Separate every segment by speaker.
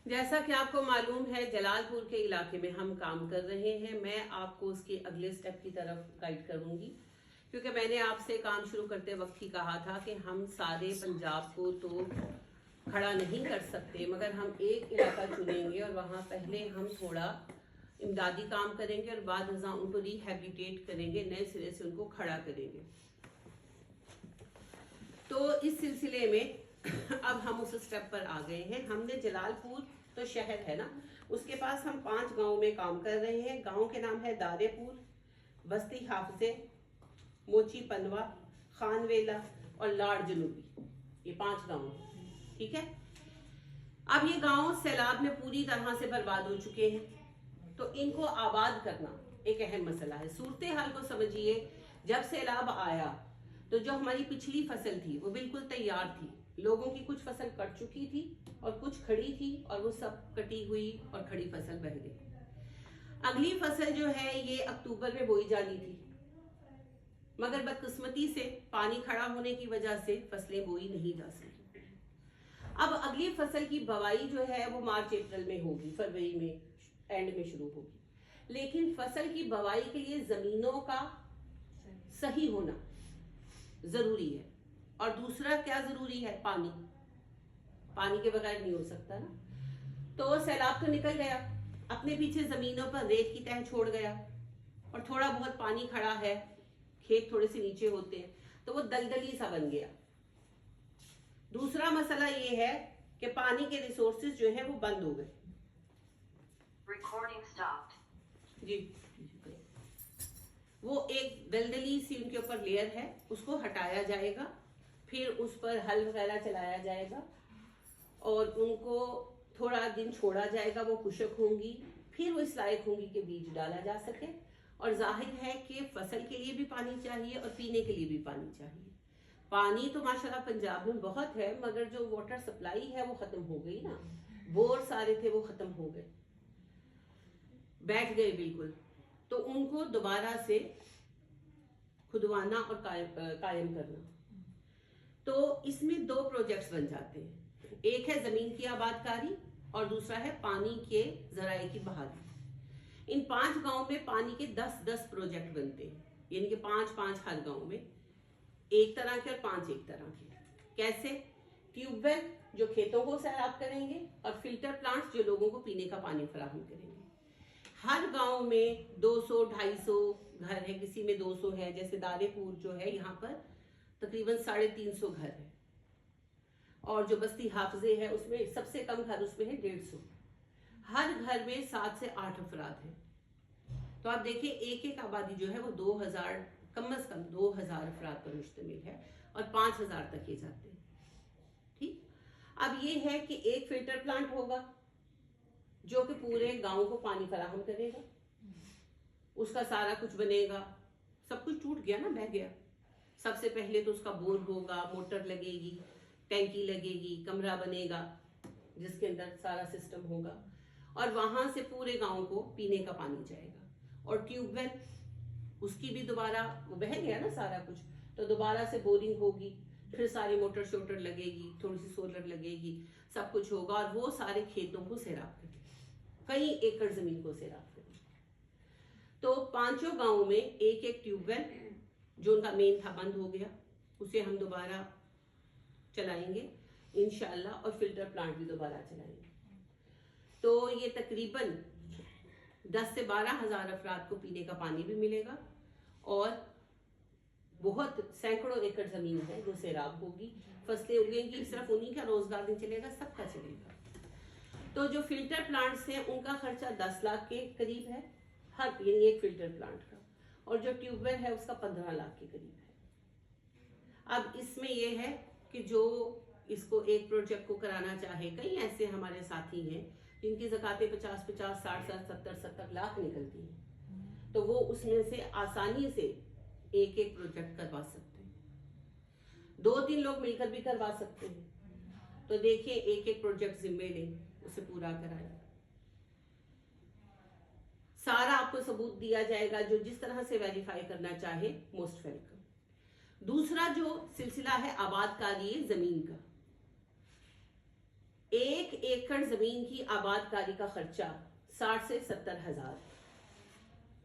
Speaker 1: जैसा कि आपको मालूम है, जलालपुर के इलाके में हम काम कर रहे हैं। मैं आपको उसके अगले स्टेप की तरफ गाइड करूंगी, क्योंकि मैंने आपसे काम शुरू करते वक्त ही कहा था कि हम सारे पंजाब को तो खड़ा नहीं कर सकते, मगर हम एक इलाका चुनेंगे और वहाँ पहले हम थोड़ा इमदादी काम करेंगे और बाद में उनको रिहेबिलिटेट करेंगे, नए सिरे से उनको खड़ा करेंगे। तो इस सिलसिले में अब हम उस स्टेप पर आ गए हैं। हमने जलालपुर तो शहर है ना, उसके पास हम 5 गांव में काम कर रहे हैं। गांव के नाम है दारेपुर, बस्ती हाफजे, मोची पनवा, खानवेला और लाड़ जनूबी। ये 5 गांव, ठीक है। अब ये गांव सैलाब में पूरी तरह से बर्बाद हो चुके हैं, तो इनको आबाद करना एक अहम मसला है। सूरत हाल को समझिए, जब सैलाब आया तो जो हमारी पिछली फसल थी वो बिल्कुल तैयार थी। लोगों की कुछ फसल कट चुकी थी और कुछ खड़ी थी, और वो सब कटी हुई और खड़ी फसल बह गई। अगली फसल जो है ये अक्टूबर में बोई जानी थी, मगर बदकिस्मती से पानी खड़ा होने की वजह से फसलें बोई नहीं जा सकी। अब अगली फसल की बवाई जो है वो मार्च अप्रैल में होगी, फरवरी में एंड में शुरू होगी। लेकिन फसल की बवाई के लिए जमीनों का सही होना जरूरी है, और दूसरा क्या जरूरी है? पानी। पानी के बगैर नहीं हो सकता ना। तो सैलाब तो निकल गया, अपने पीछे जमीनों पर रेत की तह छोड़ गया, और थोड़ा बहुत पानी खड़ा है, खेत थोड़े से नीचे होते हैं, तो वो दलदली सा बन गया। दूसरा मसला ये है कि पानी के रिसोर्सेज जो है वो बंद हो गए।
Speaker 2: Recording stopped.
Speaker 1: जी, वो एक दलदली सी उनके ऊपर लेयर है, उसको हटाया जाएगा, फिर उस पर हल वगैरह चलाया जाएगा और उनको थोड़ा दिन छोड़ा जाएगा, वो खुशक होंगी, फिर वो इस लायक होंगी कि बीज डाला जा सके। और जाहिर है कि फसल के लिए भी पानी चाहिए और पीने के लिए भी पानी चाहिए। पानी तो माशाल्लाह पंजाब में बहुत है, मगर जो वाटर सप्लाई है वो खत्म हो गई ना। बोर सारे थे वो खत्म हो गए, बैठ गए बिल्कुल। तो उनको दोबारा से खुदवाना और कायम करना। तो इसमें 2 प्रोजेक्ट्स बन जाते हैं, एक है जमीन की आबादकारी और दूसरा है पानी के जराए की बहाली। इन 5 गांव में पानी के 10-10 प्रोजेक्ट बनते हैं, यानी कि 5-5 हर गांव में, एक तरह के और 5 एक तरह के। कैसे? ट्यूबवेल जो खेतों को सैराब करेंगे और फिल्टर प्लांट्स जो लोगों को पीने का पानी फराहम करेंगे। हर गांव में 200-250 घर है, किसी में 200 है। जैसे दारेपुर जो है यहाँ पर तकरीबन 350 घर है, और जो बस्ती हाफजे है उसमें सबसे कम घर उसमें है 150। हर घर में 7 से 8 अफराद हैं। तो आप देखिए एक एक आबादी जो है वो 2000, कम से कम 2000 अफराद पर मुश्तमिल है, और 5000 तक ये जाते हैं। ठीक। अब ये है कि एक फिल्टर प्लांट होगा जो कि पूरे गांव को पानी फराहम करेगा, उसका सारा कुछ बनेगा। सब कुछ टूट गया ना, बह गया। सबसे पहले तो उसका बोर होगा, मोटर लगेगी, टैंकी लगेगी, कमरा बनेगा जिसके अंदर सारा सिस्टम होगा, और वहां से पूरे गांव को पीने का पानी जाएगा। और ट्यूबवेल, उसकी भी दोबारा, वो बह गया ना सारा कुछ, तो दोबारा से बोरिंग होगी, फिर सारी मोटर शोटर लगेगी, थोड़ी सी सोलर लगेगी, सब कुछ होगा, और वो सारे खेतों को सैराब करेगी, कई एकड़ जमीन को सैराब करेगी। तो 5 गांवों में एक एक ट्यूबवेल जो उनका मेन था बंद हो गया, उसे हम दोबारा चलाएंगे इंशाल्लाह, और फिल्टर प्लांट भी दोबारा चलाएंगे। तो ये तकरीबन 10 से 12 हजार अफराद को पीने का पानी भी मिलेगा, और बहुत सैकड़ों एकड़ जमीन है जो सैराब होगी, फसलें उगेंगी। सिर्फ उन्हीं का रोजगार नहीं चलेगा, सबका चलेगा। तो जो फिल्टर प्लांट्स हैं उनका खर्चा 10 लाख के करीब है हर, यानी एक फिल्टर प्लांट का, और जो ट्यूबवेल है उसका 15 लाख के करीब है। अब इसमें यह है कि जो इसको एक प्रोजेक्ट को कराना चाहे, कई ऐसे हमारे साथी हैं जिनकी ज़कातें 50-50, 60-60, 70-70 लाख निकलती हैं, तो वो उसमें से आसानी से एक एक प्रोजेक्ट करवा सकते हैं। 2-3 लोग मिलकर भी करवा सकते हैं। तो देखिए एक एक प्रोजेक्ट जिम्मे लें, उसे पूरा कराएं। सारा आपको सबूत दिया जाएगा, जो जिस तरह से वेरीफाई करना चाहे मोस्ट वेलकम। दूसरा जो सिलसिला है आबादकारी जमीन का, एक एकड़ जमीन की आबादकारी का खर्चा 60 से 70 हजार।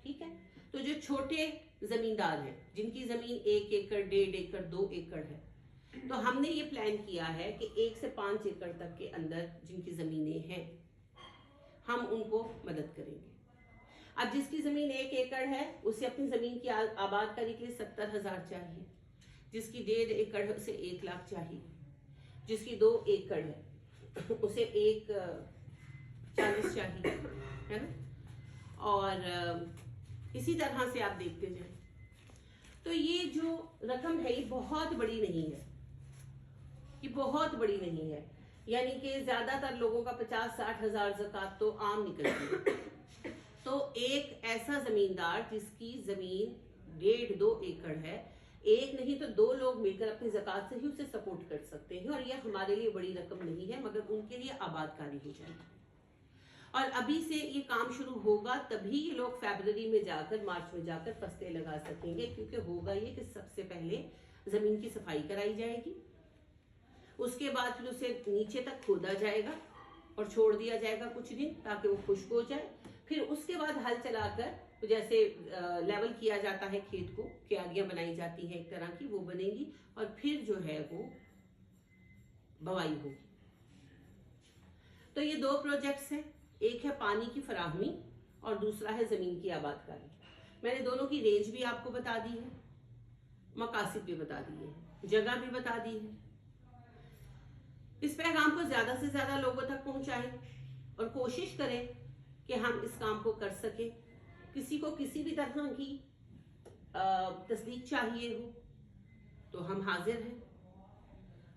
Speaker 1: ठीक है, तो जो छोटे जमींदार हैं जिनकी जमीन 1 एकड़ 1.5 एकड़ 2 एकड़ है, तो हमने ये प्लान किया है कि 1 से 5 एकड़ तक के अंदर जिनकी जमीनें हैं हम उनको मदद करेंगे। अब जिसकी जमीन 1 एकड़ है उसे अपनी जमीन की आबादकारी के लिए 70 हजार चाहिए, जिसकी 1.5 एकड़ है उसे 1 लाख चाहिए, जिसकी 2 एकड़ है उसे 1,40,000 चाहिए, है ना। और इसी तरह से आप देखते जाएं। तो ये जो रकम है ये बहुत बड़ी नहीं है, ये बहुत बड़ी नहीं है, यानी कि ज्यादातर लोगों का 50-60 हजार ज़कात तो आम निकलती है। तो एक ऐसा जमींदार जिसकी जमीन 1.5-2 एकड़ है, एक नहीं तो 2 लोग मिलकर अपनी ज़कात से ही उसे सपोर्ट कर सकते हैं, और यह हमारे लिए बड़ी रकम नहीं है, मगर उनके लिए आबादकारी हो जाएगी। और अभी से ये काम शुरू होगा तभी ये लोग फरवरी में जाकर, मार्च में जाकर फसलें लगा सकेंगे, क्योंकि होगा ये कि सबसे पहले जमीन की सफाई कराई जाएगी, उसके बाद फिर उसे नीचे तक खोदा जाएगा और छोड़ दिया जाएगा कुछ दिन ताकि वो खुश्क हो जाए। फिर उसके बाद हल चलाकर जैसे लेवल किया जाता है खेत को, क्यारियां बनाई जाती हैं एक तरह की, वो बनेगी और फिर जो है वो बवाई होगी। तो ये 2 प्रोजेक्ट्स हैं, एक है पानी की फराहमी और दूसरा है जमीन की आबादकारी। मैंने दोनों की रेंज भी आपको बता दी है, मकासिद भी बता दिए हैं, जगह भी बता दी है। इस पैगाम को ज्यादा से ज्यादा लोगों तक पहुंचाएं और कोशिश करें कि हम इस काम को कर सकें। किसी को किसी भी तरह की तस्दीक चाहिए हो तो हम हाजिर हैं,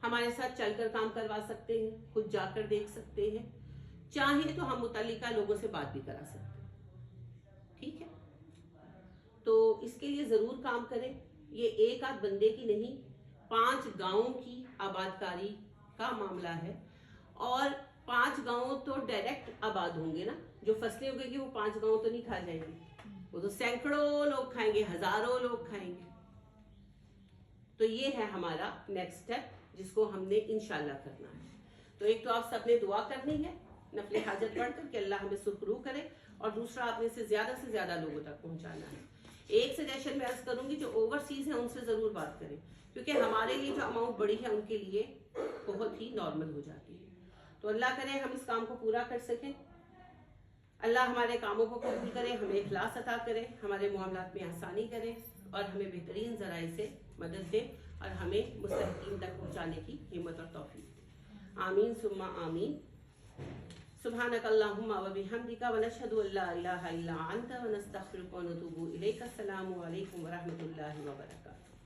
Speaker 1: हमारे साथ चलकर काम करवा सकते हैं, खुद जाकर देख सकते हैं, चाहे तो हम मुतल्लिका लोगों से बात भी करा सकते हैं। ठीक है, तो इसके लिए जरूर काम करें। ये एक आध बंदे की नहीं, 5 गांवों की आबादकारी का मामला है, और 5 गांव तो डायरेक्ट आबाद होंगे ना, जो फसलें उगेगी वो 5 गांव तो नहीं खा जाएंगे, वो तो सैकड़ों लोग खाएंगे, हजारों लोग खाएंगे। तो ये है हमारा नेक्स्ट स्टेप जिसको हमने इंशाल्लाह करना है। तो एक तो आप सबने दुआ करनी है नफले हाजत पढ़कर कि अल्लाह हमें सुखरू करे, और दूसरा आपने से ज्यादा लोगों तक पहुंचाना है। एक सजेशन मैं अर्ज करूंगी, जो ओवरसीज है उनसे जरूर बात करें, क्योंकि हमारे लिए जो अमाउंट बड़ी है उनके लिए बहुत ही नॉर्मल हो जाती है। तो अल्लाह करे हम इस काम को पूरा कर सकें, अल्लाह हमारे कामों को कबूल करे, हमें इखलास अता करे, हमारे मामलात में आसानी करे और हमें बेहतरीन ज़राए से मदद दे और हमें मुस्तहकीम तक पहुँचाने की हिम्मत और तौफीक दे। आमीन सुम्मा आमीन। सुब्हानक अल्लाहुम्मा व बिहम्दिका व नशहदु अल्ला इलाहा इल्ला अंता व नस्तगफिरुका व नतूबु इलैक। अस्सलामु अलैकुम व रहमतुल्लाहि व बरकातुहू।